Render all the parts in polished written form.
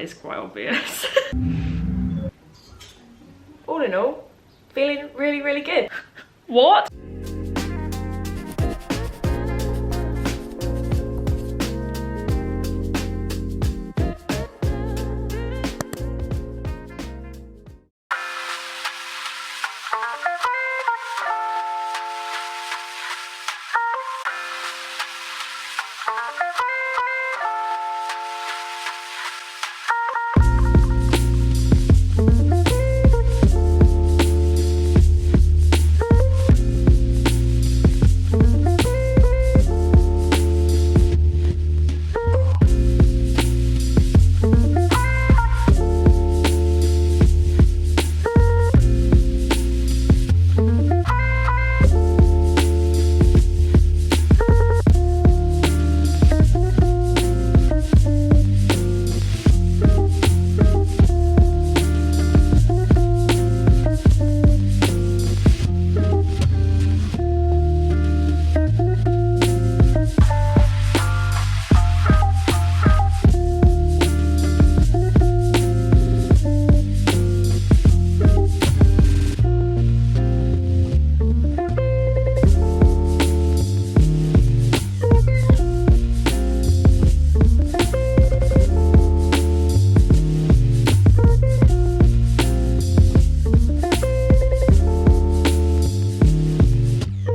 It's quite obvious. All in all, feeling really, really good. What?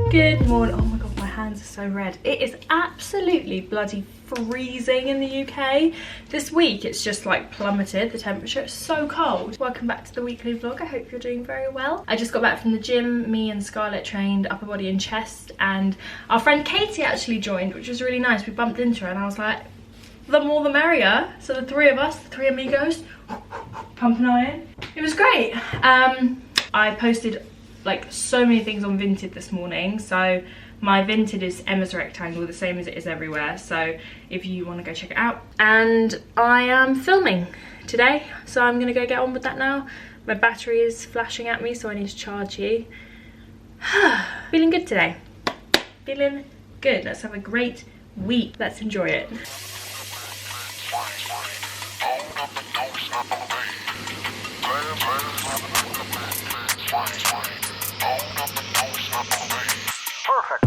Good morning. Oh my god, my hands are so red. It is absolutely bloody freezing in the UK. This week it's just like plummeted, the temperature. It's so cold. Welcome back to the weekly vlog. I hope you're doing very well. I just got back from the gym. Me and Scarlett trained upper body and chest, and our friend Katie actually joined, which was really nice. We bumped into her and I was like, the more the merrier. So the three of us, the three amigos, pumping iron. It was great. I posted like so many things on Vinted this morning. So my Vinted is EmmasRectangle, the same as it is everywhere. So if you want to go check it out. And I am filming today, so I'm gonna go get on with that now. My battery is flashing at me, so I need to charge you. Feeling good today. Feeling good. Let's have a great week. Let's enjoy it. Perfect.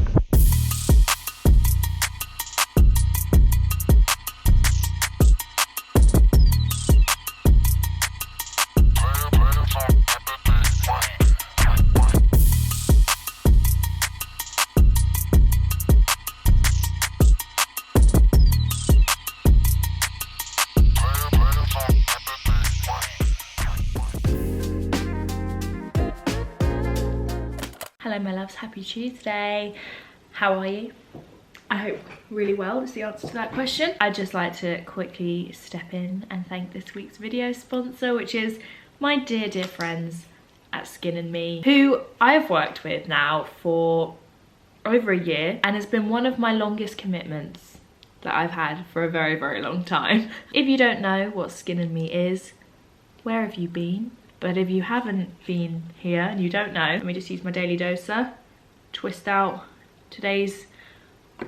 Hello my loves, happy Tuesday. How are you? I hope really well is the answer to that question. I'd just like to quickly step in and thank this week's video sponsor, which is my dear friends at Skin & Me, who I've worked with now for over a year and has been one of my longest commitments that I've had for a very long time. If you don't know what Skin & Me is, where have you been? But if you haven't been here and you don't know, let me just use my daily doser, twist out today's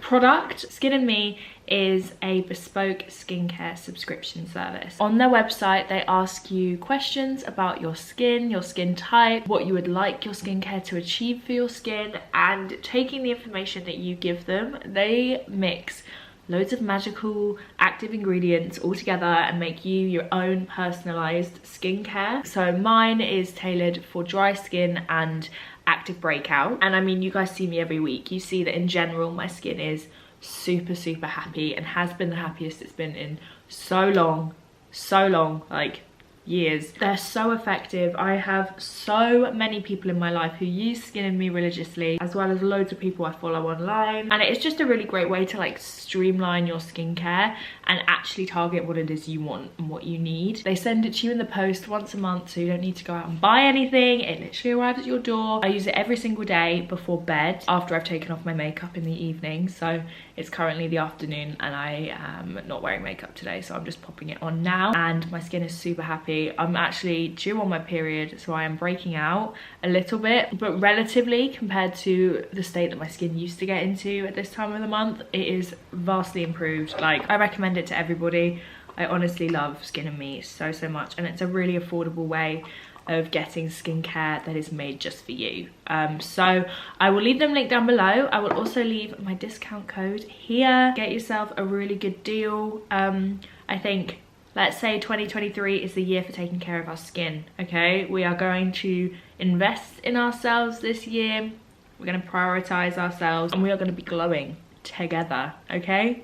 product. Skin & Me is a bespoke skincare subscription service. On their website, they ask you questions about your skin type, what you would like your skincare to achieve for your skin, and taking the information that you give them, they mix loads of magical active ingredients all together and make you your own personalized skincare. So mine is tailored for dry skin and active breakout. And I mean, you guys see me every week. You see that in general, my skin is super happy and has been the happiest it's been in so long, like years. They're so effective. I have so many people in my life who use Skin & Me religiously, as well as loads of people I follow online, and it's just a really great way to like streamline your skincare and actually target what it is you want and what you need. They send it to you in the post once a month, so you don't need to go out and buy anything. It literally arrives at your door. I use it every single day before bed after I've taken off my makeup in the evening. So it's currently the afternoon and I am not wearing makeup today, so I'm just popping it on now and my skin is super happy. I'm actually due on my period, so I am breaking out a little bit, but relatively compared to the state that my skin used to get into at this time of the month, it is vastly improved. Like, I recommend it to everybody. I honestly love Skin and Me so much, and it's a really affordable way of getting skincare that is made just for you. So I will leave them linked down below. I will also leave my discount code here. Get yourself a really good deal. I think, let's say 2023 is the year for taking care of our skin, okay? We are going to invest in ourselves this year. We're going to prioritize ourselves, and we are going to be glowing together, okay?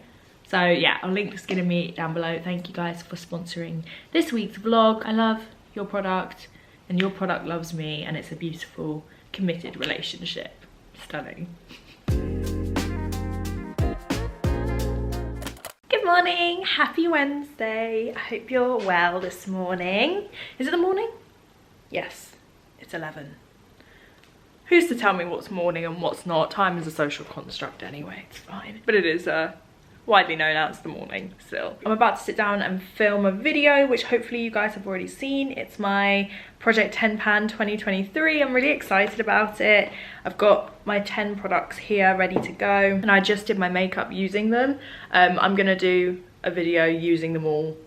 So yeah, I'll link the Skin and Me down below. Thank you guys for sponsoring this week's vlog. I love your product, and your product loves me, and it's a beautiful, committed relationship. Stunning. Good morning, happy Wednesday. I hope you're well this morning. Is it the morning? Yes, it's 11. Who's to tell me what's morning and what's not? Time is a social construct anyway, it's fine. But it is widely known as the morning still. I'm about to sit down and film a video, which hopefully you guys have already seen. It's my Project 10 Pan 2023. I'm really excited about it. I've got my 10 products here ready to go, and I just did my makeup using them. I'm gonna do a video using them all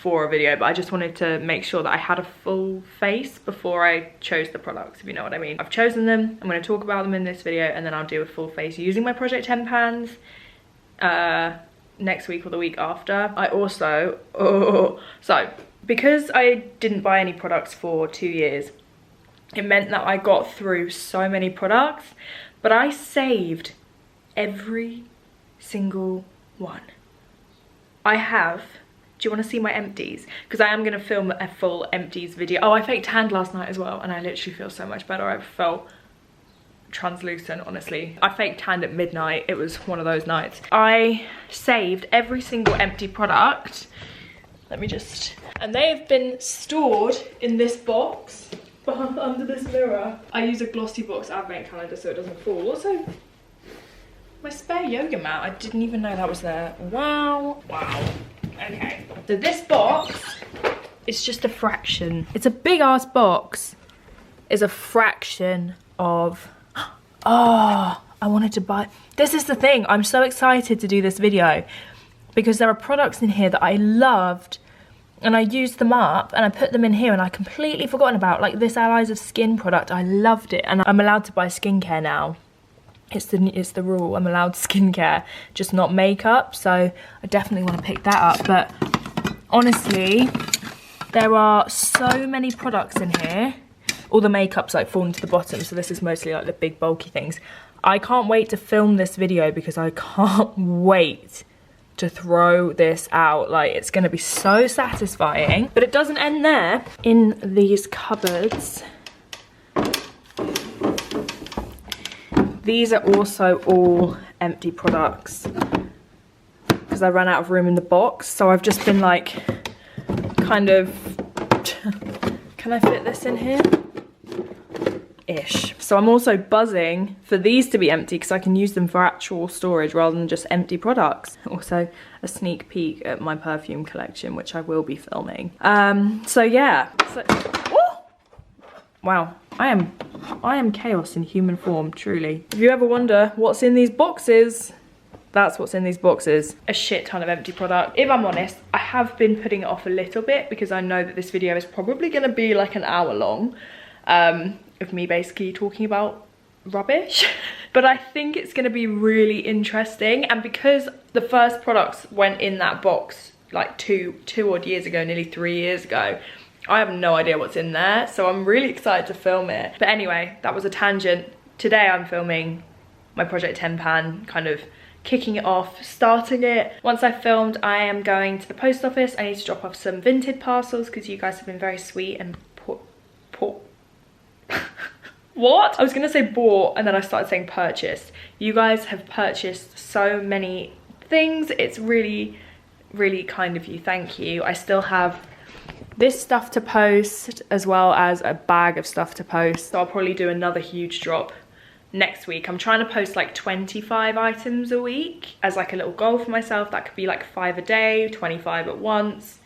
for a video, but I just wanted to make sure that I had a full face before I chose the products, if you know what I mean. I've chosen them, I'm gonna talk about them in this video, and then I'll do a full face using my Project 10 Pans next week or the week after. I also, so because I didn't buy any products for 2 years, it meant that I got through so many products, but I saved every single one. I have, do you want to see my empties? Because I am going to film a full empties video. Oh, I fake tanned last night as well, and I literally feel so much better. I felt translucent, honestly. I fake tanned at midnight. It was one of those nights. I saved every single empty product. Let me just, and they have been stored in this box under this mirror. I use a glossy box advent calendar so it doesn't fall. Also, my spare yoga mat, I didn't even know that was there. Wow. Okay, so this box is just a fraction. It's a big ass box. It's a fraction of, oh, I wanted to buy, this is the thing, I'm so excited to do this video because there are products in here that I loved, and I used them up and I put them in here, and I completely forgotten about, like this Allies of Skin product. I loved it, and I'm allowed to buy skincare now. It's the rule, I'm allowed skincare, just not makeup, so I definitely want to pick that up. But honestly, there are so many products in here. All the makeup's like fallen to the bottom, so this is mostly like the big bulky things. I can't wait to film this video because I can't wait to throw this out. Like, it's gonna be so satisfying. But it doesn't end there. In these cupboards, these are also all empty products because I ran out of room in the box. So I've just been like, kind of, can I fit this in here? Ish. So I'm also buzzing for these to be empty because I can use them for actual storage rather than just empty products. Also a sneak peek at my perfume collection, which I will be filming. So yeah. So, oh! Wow, I am chaos in human form, truly. If you ever wonder what's in these boxes, that's what's in these boxes. A shit ton of empty product. If I'm honest, I have been putting it off a little bit because I know that this video is probably gonna be like an hour long. Of me basically talking about rubbish. But I think it's gonna be really interesting, and because the first products went in that box like two odd years ago, nearly 3 years ago, I have no idea what's in there, so I'm really excited to film it. But anyway, that was a tangent. Today I'm filming my Project 10 Pan, kind of kicking it off, starting it. Once I've filmed, I am going to the post office. I need to drop off some Vinted parcels because you guys have been very sweet and what? I was gonna say bought and then I started saying purchased. You guys have purchased so many things. It's really, really kind of you. Thank you. I still have this stuff to post as well as a bag of stuff to post. So I'll probably do another huge drop next week. I'm trying to post like 25 items a week as like a little goal for myself. That could be like 5 a day, 25 at once.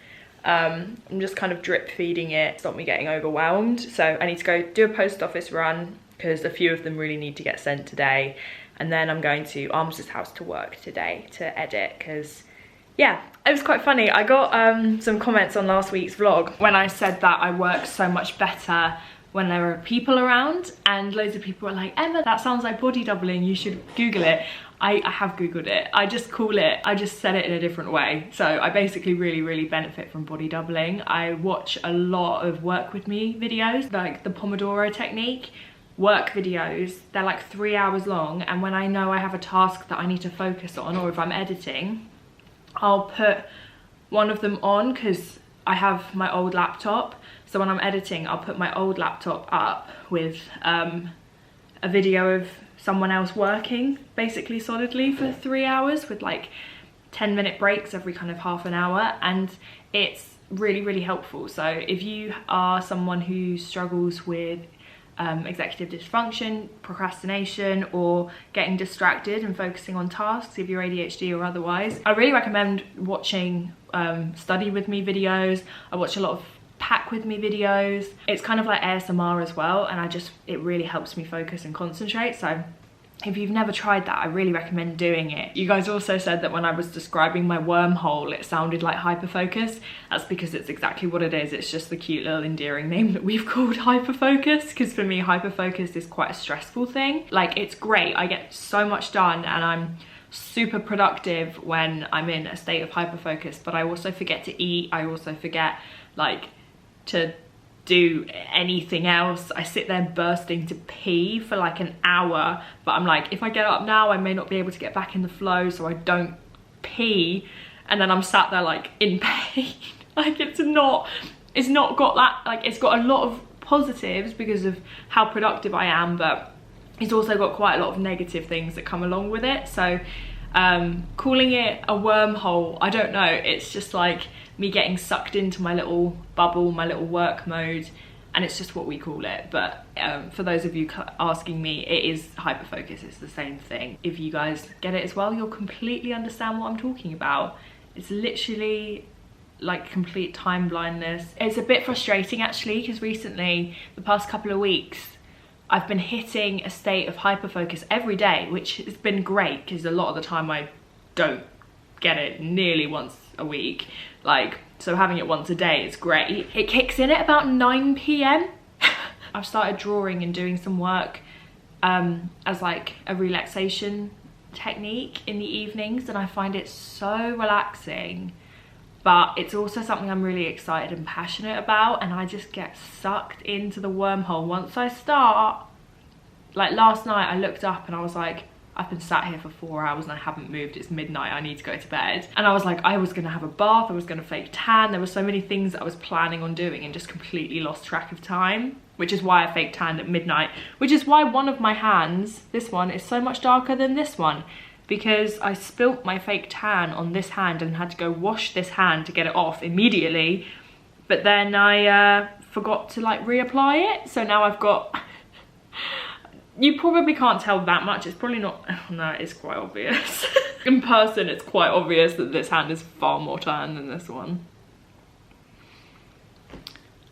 I'm just kind of drip feeding it, stop me getting overwhelmed. So I need to go do a post office run because a few of them really need to get sent today. And then I'm going to Arms's house to work today to edit because yeah, it was quite funny. I got some comments on last week's vlog when I said that I work so much better when there are people around, and loads of people were like, Emma, that sounds like body doubling, you should Google it. I have Googled it. I just said it in a different way. So I basically really benefit from body doubling. I watch a lot of work with me videos, like the Pomodoro technique. Work videos, they're like 3 hours long, and when I know I have a task that I need to focus on, or if I'm editing, I'll put one of them on because I have my old laptop. So when I'm editing, I'll put my old laptop up with a video of someone else working basically solidly for 3 hours with like 10-minute breaks every kind of half an hour, and it's really helpful. So if you are someone who struggles with executive dysfunction, procrastination, or getting distracted and focusing on tasks, if you're ADHD or otherwise, I really recommend watching study with me videos. I watch a lot of pack with me videos. It's kind of like ASMR as well, and it really helps me focus and concentrate. So if you've never tried that, I really recommend doing it. You guys also said that when I was describing my wormhole, it sounded like hyperfocus. That's because it's exactly what it is. It's just the cute little endearing name that we've called hyperfocus, because for me, hyperfocus is quite a stressful thing. Like, it's great. I get so much done and I'm super productive when I'm in a state of hyperfocus, but I also forget to eat. I also forget like to do anything else. I sit there bursting to pee for like an hour, but I'm like, if I get up now, I may not be able to get back in the flow, so I don't pee, and then I'm sat there like in pain. Like, it's not got that, like, it's got a lot of positives because of how productive I am, but it's also got quite a lot of negative things that come along with it. So calling it a wormhole, I don't know, it's just like me getting sucked into my little bubble, my little work mode, and it's just what we call it. But for those of you asking me, it is hyperfocus, it's the same thing. If you guys get it as well, you'll completely understand what I'm talking about. It's literally like complete time blindness. It's a bit frustrating actually, because recently, the past couple of weeks, I've been hitting a state of hyperfocus every day, which has been great because a lot of the time I don't get it nearly once a week. Like, so having it once a day is great. It kicks in at about 9 p.m. I've started drawing and doing some work as like a relaxation technique in the evenings, and I find it so relaxing. But it's also something I'm really excited and passionate about, and I just get sucked into the wormhole once I start. Like last night I looked up and I was like, I've been sat here for 4 hours and I haven't moved, it's midnight, I need to go to bed. And I was like, I was gonna have a bath, I was gonna fake tan, there were so many things that I was planning on doing and just completely lost track of time, which is why I fake tanned at midnight, which is why one of my hands, this one, is so much darker than this one, because I spilt my fake tan on this hand and had to go wash this hand to get it off immediately, but then I forgot to like reapply it, so now I've got you probably can't tell that much, it's probably not, no, it's quite obvious. In person it's quite obvious that this hand is far more tan than this one.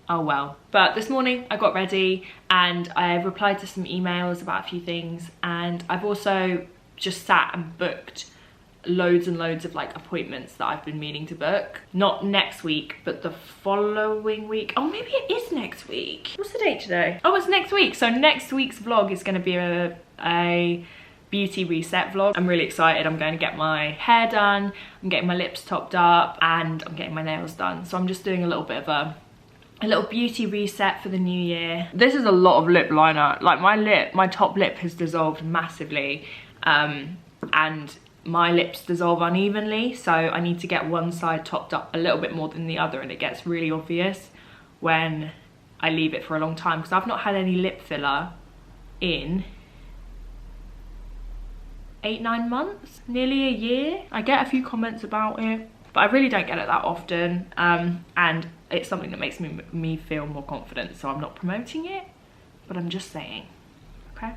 Oh well. But this morning I got ready and I replied to some emails about a few things, and I've also just sat and booked loads and loads of like appointments that I've been meaning to book. Not next week, but the following week. Oh, maybe it is next week. What's the date today? Oh, it's next week. So next week's vlog is going to be a beauty reset vlog. I'm really excited. I'm going to get my hair done, I'm getting my lips topped up, and I'm getting my nails done. So I'm just doing a little bit of a little beauty reset for the new year. This is a lot of lip liner. Like my top lip has dissolved massively, and my lips dissolve unevenly, so I need to get one side topped up a little bit more than the other, and it gets really obvious when I leave it for a long time, because I've not had any lip filler in 8-9 months, nearly a year. I get a few comments about it, but I really don't get it that often, and it's something that makes me feel more confident, so I'm not promoting it, but I'm just saying, okay?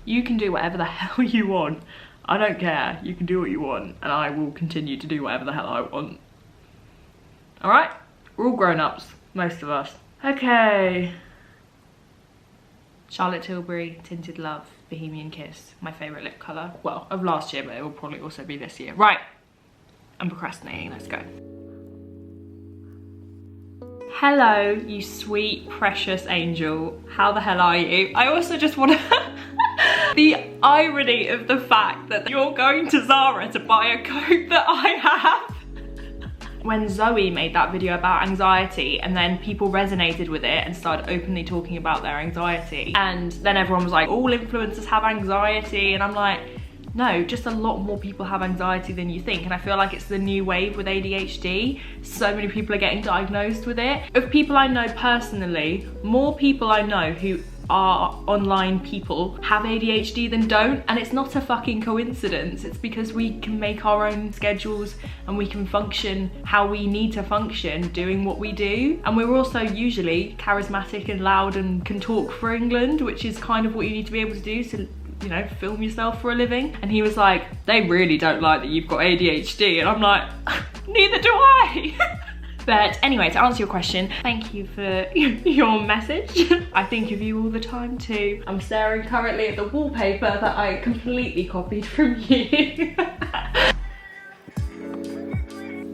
You can do whatever the hell you want. I don't care, you can do what you want, and I will continue to do whatever the hell I want. Alright? We're all grown-ups, most of us. Okay. Charlotte Tilbury Tinted Love Bohemian Kiss, my favourite lip colour. Well, of last year, but it will probably also be this year. Right, I'm procrastinating, let's go. Hello, you sweet, precious angel. How the hell are you? I also just want to... The irony of the fact that you're going to Zara to buy a coat that I have. When Zoe made that video about anxiety and then people resonated with it and started openly talking about their anxiety, and then everyone was like, all influencers have anxiety, and I'm like, no, just a lot more people have anxiety than you think. And I feel like it's the new wave with ADHD. So many people are getting diagnosed with it. Of people I know personally, more people I know who are online people have ADHD than don't, and it's not a fucking coincidence. It's because we can make our own schedules and we can function how we need to function doing what we do. And we're also usually charismatic and loud and can talk for England, which is kind of what you need to be able to do to, you know, film yourself for a living. And he was like, they really don't like that you've got ADHD, and I'm like, neither do I. But anyway, to answer your question, thank you for your message. I think of you all the time too. I'm staring currently at the wallpaper that I completely copied from you.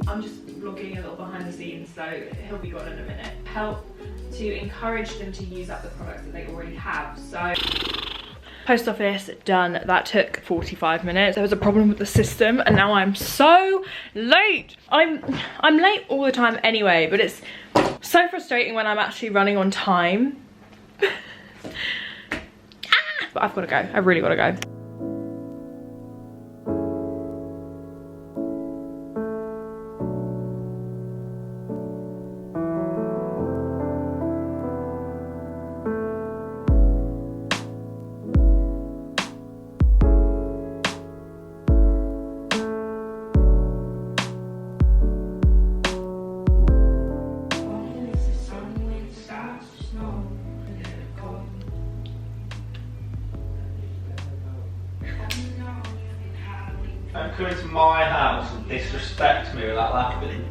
I'm just vlogging a little behind the scenes, so he'll be gone in a minute. Help to encourage them to use up the products that they already have. So, post office done. That took 45 minutes. There was a problem with the system and now I'm so late. I'm late all the time anyway, but it's so frustrating when I'm actually running on time. But I've got to go. I've really got to go. Don't come into my house and disrespect me without laughing.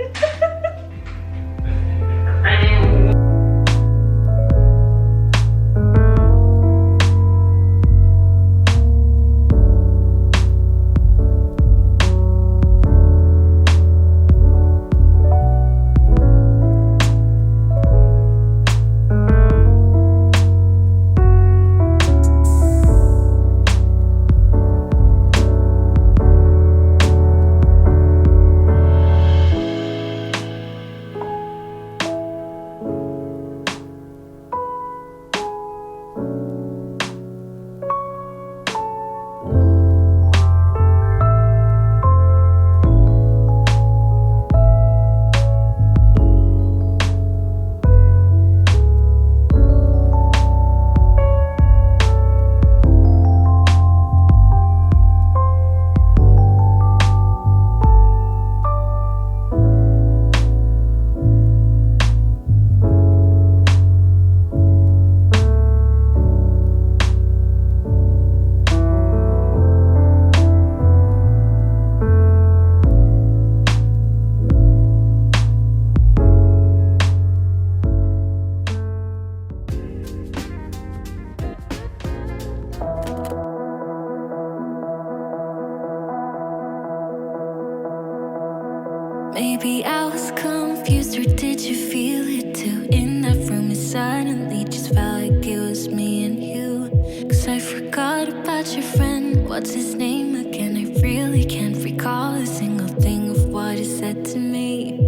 Maybe I was confused, or did you feel it too? In that room it suddenly just felt like it was me and you. Cause I forgot about your friend, what's his name again? I really can't recall a single thing of what he said to me.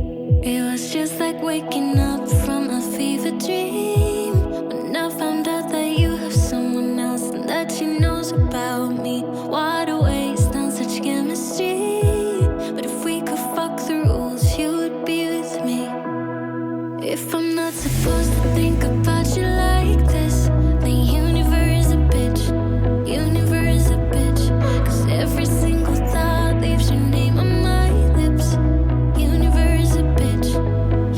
It was just like waking up from a fever dream, when I found out that you have someone else and that she knows about me. What a waste on such chemistry. But if we could fuck the rules, you would be with me. If I'm not supposed to think about you like this, then universe a bitch, universe a bitch. Cause every single thought leaves your name on my lips. Universe a bitch,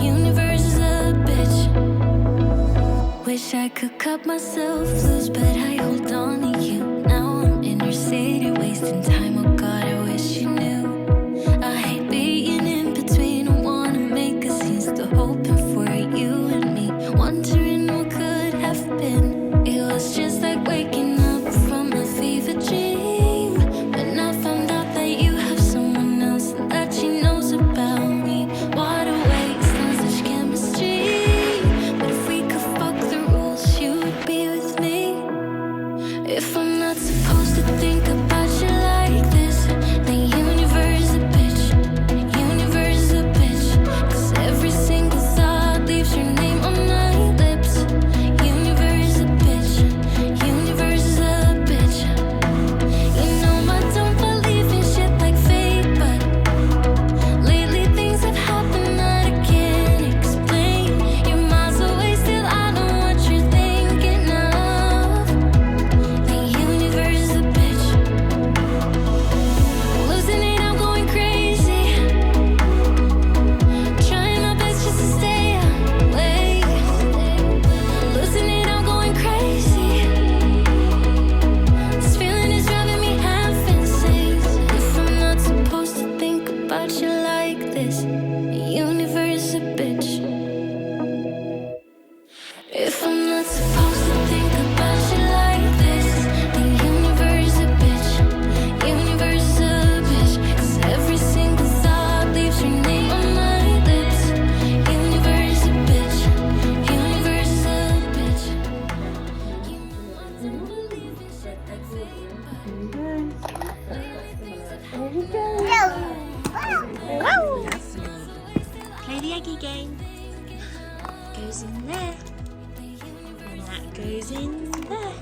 universe is a bitch. Wish I could cut myself loose, but I hold on to you. Now I'm in your city, wasting time, oh God, I wish you knew. I hate being in between, I wanna make a scene, still hoping for you and me, wondering what could have been. It was just like waking up from a fever dream, when I found out that you have someone else and that she knows goes in there. And that goes in there.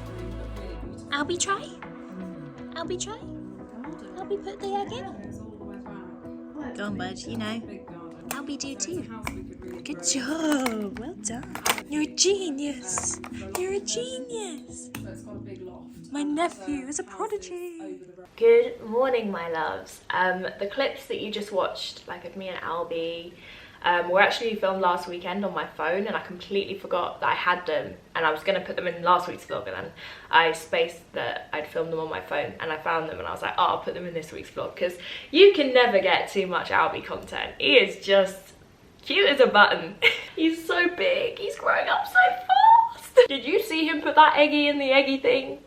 Alby, try. Alby, try. Alby, put the egg in. Go on, bud, you know. Alby do too. Good job. Well done. You're a genius. You're a genius. My nephew is a prodigy. Good morning, my loves. The clips that you just watched, like of me and Alby, were actually filmed last weekend on my phone, and I completely forgot that I had them, and I was going to put them in last week's vlog, and then I spaced that I'd filmed them on my phone, and I found them and I was like, oh, I'll put them in this week's vlog, because you can never get too much Alby content. He is just cute as a button. He's so big, he's growing up so fast. Did you see him put that eggy in the eggy thing?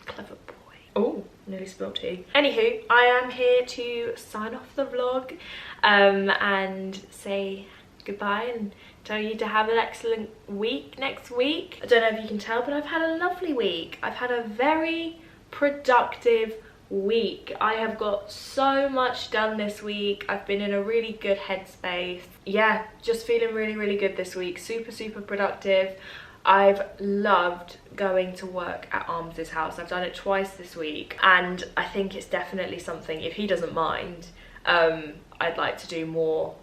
Clever boy. Oh, nearly spilled tea. Anywho, I am here to sign off the vlog and say goodbye and tell you to have an excellent week next week. I don't know if you can tell, but I've had a lovely week. I've had a very productive week. I have got so much done this week. I've been in a really good headspace. Yeah, just feeling really good this week. Super productive. I've loved going to work at Arms's house. I've done it twice this week, and I think it's definitely something, if he doesn't mind, I'd like to do more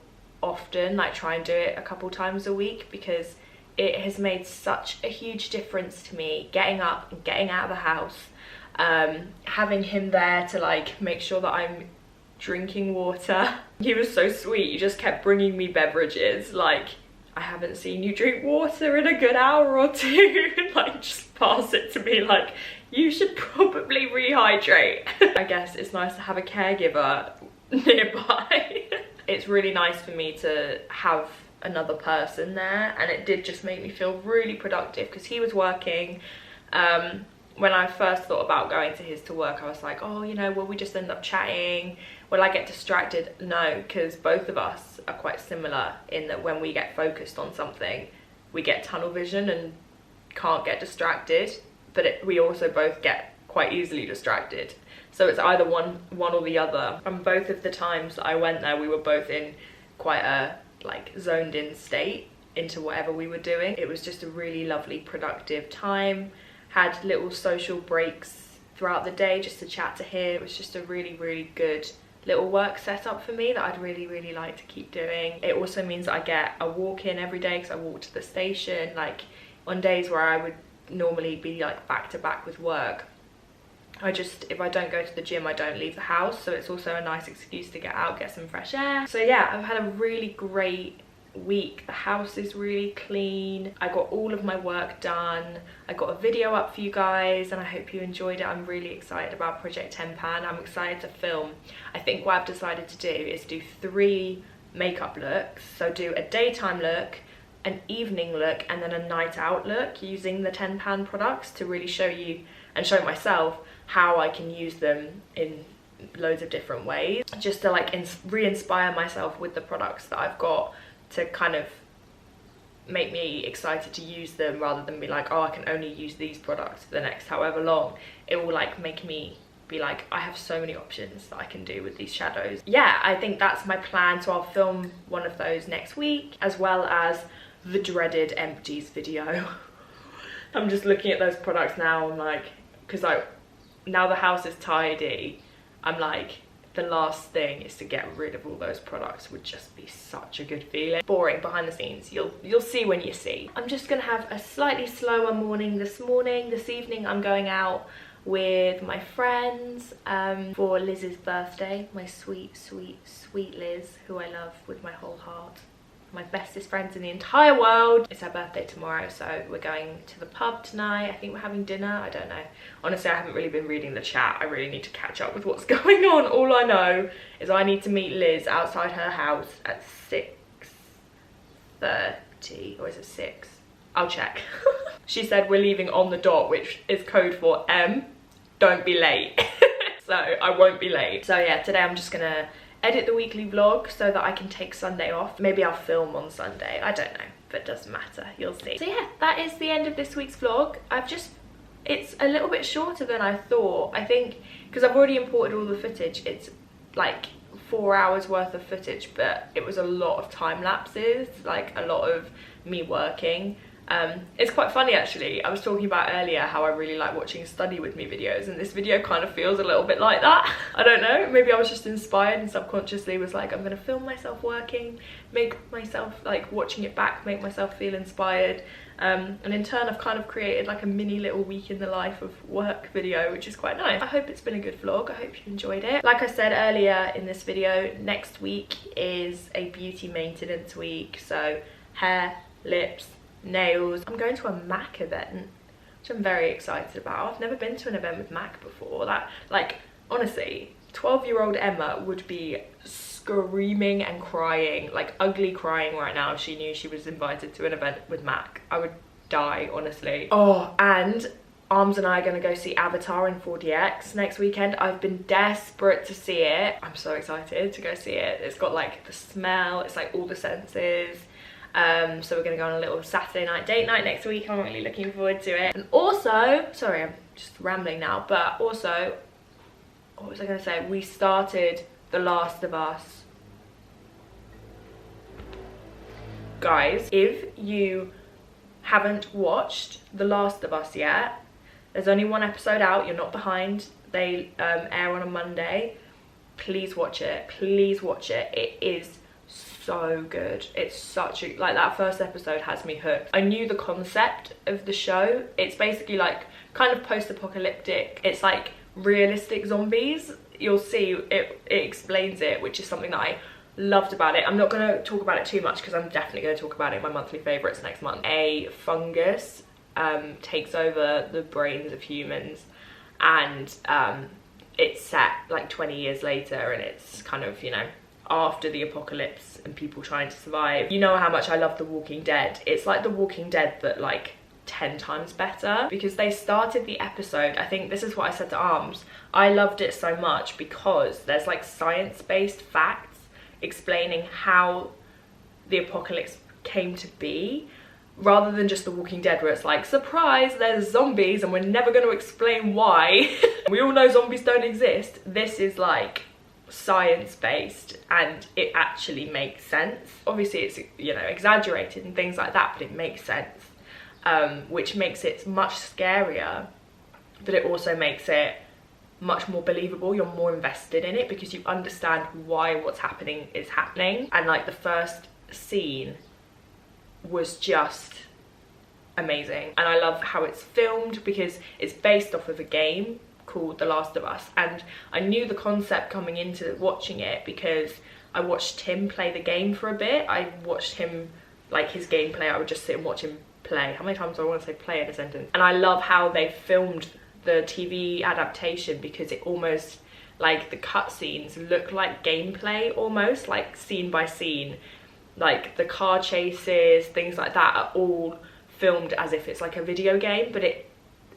often, like try and do it a couple times a week, because it has made such a huge difference to me getting up and getting out of the house, having him there to like make sure that I'm drinking water. He was so sweet. He just kept bringing me beverages, like, I haven't seen you drink water in a good hour or two. Like, just pass it to me like, you should probably rehydrate. I guess it's nice to have a caregiver nearby. It's really nice for me to have another person there, and it did just make me feel really productive, because he was working. When I first thought about going to his to work, I was like, oh, you know, will we just end up chatting? Will I get distracted? No, because both of us are quite similar in that when we get focused on something, we get tunnel vision and can't get distracted, but we also both get quite easily distracted. So it's either one or the other. And both of the times that I went there, we were both in quite a like zoned in state into whatever we were doing. It was just a really lovely, productive time. Had little social breaks throughout the day just to chat to him. It was just a really good little work setup for me that I'd really like to keep doing. It also means that I get a walk in every day, because I walk to the station. Like on days where I would normally be like back to back with work, if I don't go to the gym, I don't leave the house. So it's also a nice excuse to get out, get some fresh air. So yeah, I've had a really great week. The house is really clean. I got all of my work done. I got a video up for you guys, and I hope you enjoyed it. I'm really excited about Project 10 Pan. I'm excited to film. I think what I've decided to do is do 3 makeup looks. So do a daytime look, an evening look, and then a night out look, using the 10 Pan products to really show you and show myself how I can use them in loads of different ways, just to like re-inspire myself with the products that I've got, to kind of make me excited to use them, rather than be like, oh, I can only use these products for the next however long. It will like make me be like, I have so many options that I can do with these shadows. Yeah, I think that's my plan. So I'll film one of those next week, as well as the dreaded empties video. I'm just looking at those products now. I'm like, because now the house is tidy, I'm like, the last thing is to get rid of all those products. Would just be such a good feeling. Boring behind the scenes, you'll see when you see. I'm just gonna have a slightly slower morning this morning. This evening I'm going out with my friends for Liz's birthday. My sweet Liz, who I love with my whole heart. My bestest friends in the entire world. It's her birthday tomorrow, so we're going to the pub tonight. I think we're having dinner. I don't know. Honestly, I haven't really been reading the chat. I really need to catch up with what's going on. All I know is I need to meet Liz outside her house at 6:30, or is it 6? I'll check. She said we're leaving on the dot, which is code for don't be late. So I won't be late. So yeah, today I'm just gonna edit the weekly vlog so that I can take Sunday off. Maybe I'll film on Sunday, I don't know, but it doesn't matter, you'll see. So yeah, that is the end of this week's vlog. It's a little bit shorter than I thought. I think because I've already imported all the footage, it's like 4 hours worth of footage, but it was a lot of time lapses, like a lot of me working. It's quite funny actually. I was talking about earlier how I really like watching study with me videos, and this video kind of feels a little bit like that. I don't know, maybe I was just inspired and subconsciously was like, I'm gonna film myself working, make myself like watching it back, make myself feel inspired. And in turn I've kind of created like a mini little week in the life of work video, which is quite nice. I hope it's been a good vlog. I hope you enjoyed it. Like I said earlier in this video, next week is a beauty maintenance week, so hair, lips, nails. I'm going to a MAC event, which I'm very excited about. I've never been to an event with MAC before. That, like, honestly, 12-year-old Emma would be screaming and crying, like ugly crying right now if she knew she was invited to an event with MAC. I would die, honestly. Oh, and Arms and I are gonna go see Avatar in 4DX next weekend. I've been desperate to see it. I'm so excited to go see it. It's got like the smell, it's like all the senses. So we're gonna go on a little Saturday night date night next week. I'm really looking forward to it. And also, sorry, I'm just rambling now, but also, what was I gonna say? We started The Last of Us. Guys, if you haven't watched The Last of Us yet, there's only one episode out, you're not behind. They air on a Monday. Please watch it, please watch it. It is so good. It's such a, like, that first episode has me hooked. I knew the concept of the show. It's basically like kind of post-apocalyptic. It's like realistic zombies. You'll see it explains it, which is something that I loved about it. I'm not going to talk about it too much because I'm definitely going to talk about it in my monthly favourites next month. A fungus takes over the brains of humans, and it's set like 20 years later, and it's kind of, you know, after the apocalypse and people trying to survive. You know how much I love The Walking Dead. It's like The Walking Dead, but like 10 times better, because they started the episode, I think this is what I said to Arms, I loved it so much because there's like science-based facts explaining how the apocalypse came to be, rather than just The Walking Dead where it's like, surprise, there's zombies and we're never going to explain why. We all know zombies don't exist. This is like science-based and it actually makes sense. Obviously it's, you know, exaggerated and things like that, but it makes sense, which makes it much scarier, but it also makes it much more believable. You're more invested in it because you understand why what's happening is happening. And like the first scene was just amazing, and I love how it's filmed because it's based off of a game called The Last of Us, and I knew the concept coming into watching it because I watched Tim play the game for a bit. I watched him, like his gameplay, I would just sit and watch him play. How many times do I want to say play in a sentence? And I love how they filmed the TV adaptation because it almost, like the cutscenes look like gameplay almost, like scene by scene. Like the car chases, things like that are all filmed as if it's like a video game, but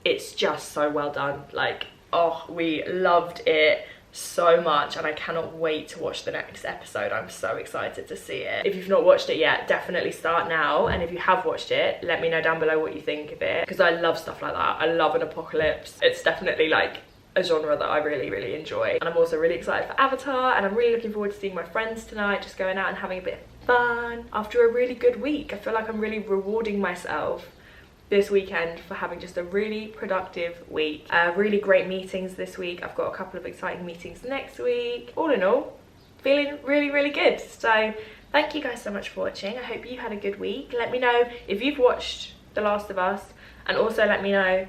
it's just so well done. Like, oh, we loved it so much, and I cannot wait to watch the next episode. I'm so excited to see it. If you've not watched it yet, definitely start now, and if you have watched it, let me know down below what you think of it, because I love stuff like that. I love an apocalypse. It's definitely like a genre that I really enjoy. And I'm also really excited for Avatar, and I'm really looking forward to seeing my friends tonight, just going out and having a bit of fun after a really good week. I feel like I'm really rewarding myself this weekend for having just a really productive week. Really great meetings this week. I've got a couple of exciting meetings next week. All in all, feeling really good. So thank you guys so much for watching. I hope you had a good week. Let me know if you've watched The Last of Us, and also let me know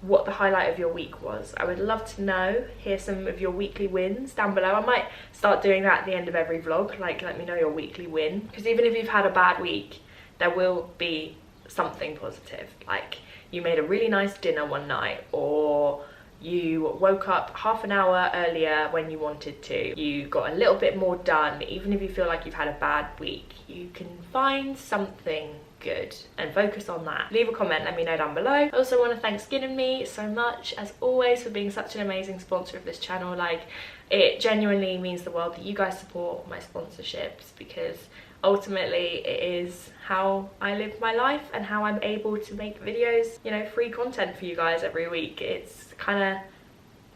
what the highlight of your week was. I would love to know, hear some of your weekly wins down below. I might start doing that at the end of every vlog, like let me know your weekly win, because even if you've had a bad week, there will be something positive. Like you made a really nice dinner one night, or you woke up half an hour earlier when you wanted to, you got a little bit more done. Even if you feel like you've had a bad week, you can find something good and focus on that. Leave a comment, let me know down below. I also want to thank Skin and Me so much, as always, for being such an amazing sponsor of this channel. Like, it genuinely means the world that you guys support my sponsorships, because ultimately it is how I live my life and how I'm able to make videos, you know, free content for you guys every week. It's kind of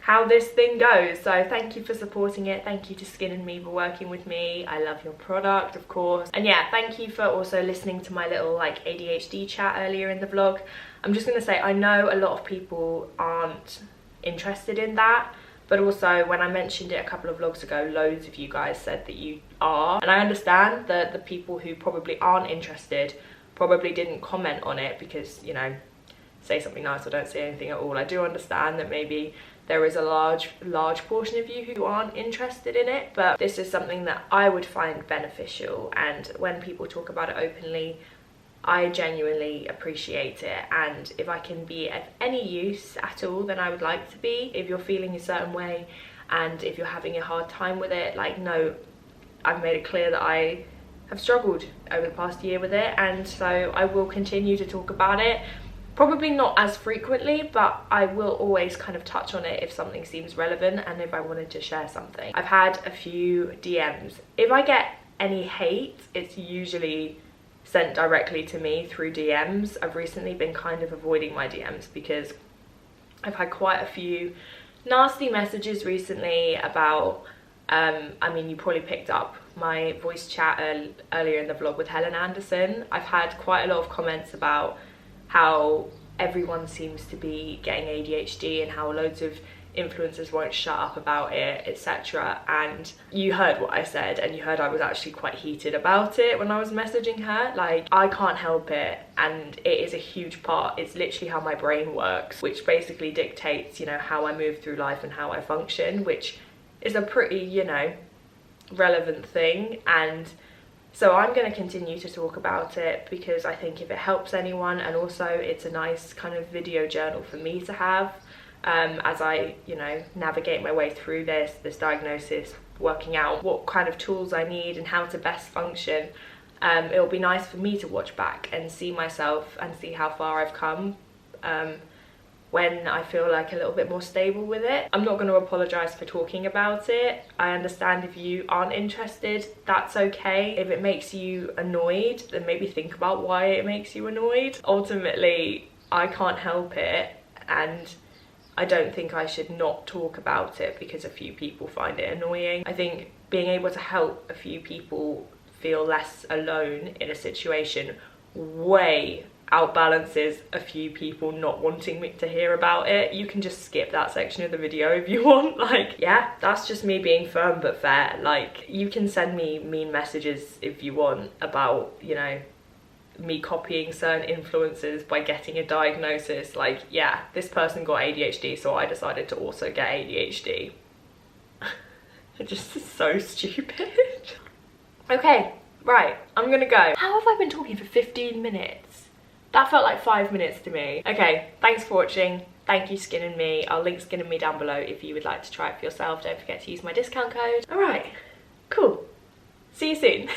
how this thing goes. So thank you for supporting it. Thank you to Skin and Me for working with me. I love your product, of course. And yeah, thank you for also listening to my little like ADHD chat earlier in the vlog. I'm just gonna say, I know a lot of people aren't interested in that, but also when I mentioned it a couple of vlogs ago, loads of you guys said that you are. And I understand that the people who probably aren't interested probably didn't comment on it because, you know, say something nice or don't say anything at all. I do understand that maybe there is a large portion of you who aren't interested in it, but this is something that I would find beneficial, and when people talk about it openly, I genuinely appreciate it. And if I can be of any use at all, then I would like to be. If you're feeling a certain way and if you're having a hard time with it, like, no, I've made it clear that I have struggled over the past year with it, and so I will continue to talk about it. Probably not as frequently, but I will always kind of touch on it if something seems relevant and if I wanted to share something. I've had a few DMs. If I get any hate, it's usually sent directly to me through DMs. I've recently been kind of avoiding my DMs because I've had quite a few nasty messages recently about, I mean, you probably picked up my voice chat earlier in the vlog with Helen Anderson. I've had quite a lot of comments about how everyone seems to be getting ADHD and how loads of influencers won't shut up about it, etc. And you heard what I said, and you heard I was actually quite heated about it when I was messaging her. Like, I can't help it, and it is a huge part. It's literally how my brain works, which basically dictates, you know, how I move through life and how I function, which is a pretty, you know, relevant thing. And so I'm going to continue to talk about it because I think if it helps anyone, and also it's a nice kind of video journal for me to have as I, you know, navigate my way through this diagnosis, working out what kind of tools I need and how to best function. It'll be nice for me to watch back and see myself and see how far I've come when I feel like a little bit more stable with it. I'm not going to apologise for talking about it. I understand if you aren't interested, that's okay. If it makes you annoyed, then maybe think about why it makes you annoyed. Ultimately, I can't help it, and I don't think I should not talk about it because a few people find it annoying. I think being able to help a few people feel less alone in a situation way outbalances a few people not wanting me to hear about it. You can just skip that section of the video if you want. Like, yeah, that's just me being firm but fair. Like, you can send me mean messages if you want about, you know, me copying certain influencers by getting a diagnosis. Like, yeah, this person got ADHD, so I decided to also get ADHD. It just is so stupid. Okay, right, I'm gonna go. How have I been talking for 15 minutes? That felt like 5 minutes to me. Okay, thanks for watching. Thank you, Skin and Me. I'll link Skin and Me down below if you would like to try it for yourself. Don't forget to use my discount code. All right, cool. See you soon.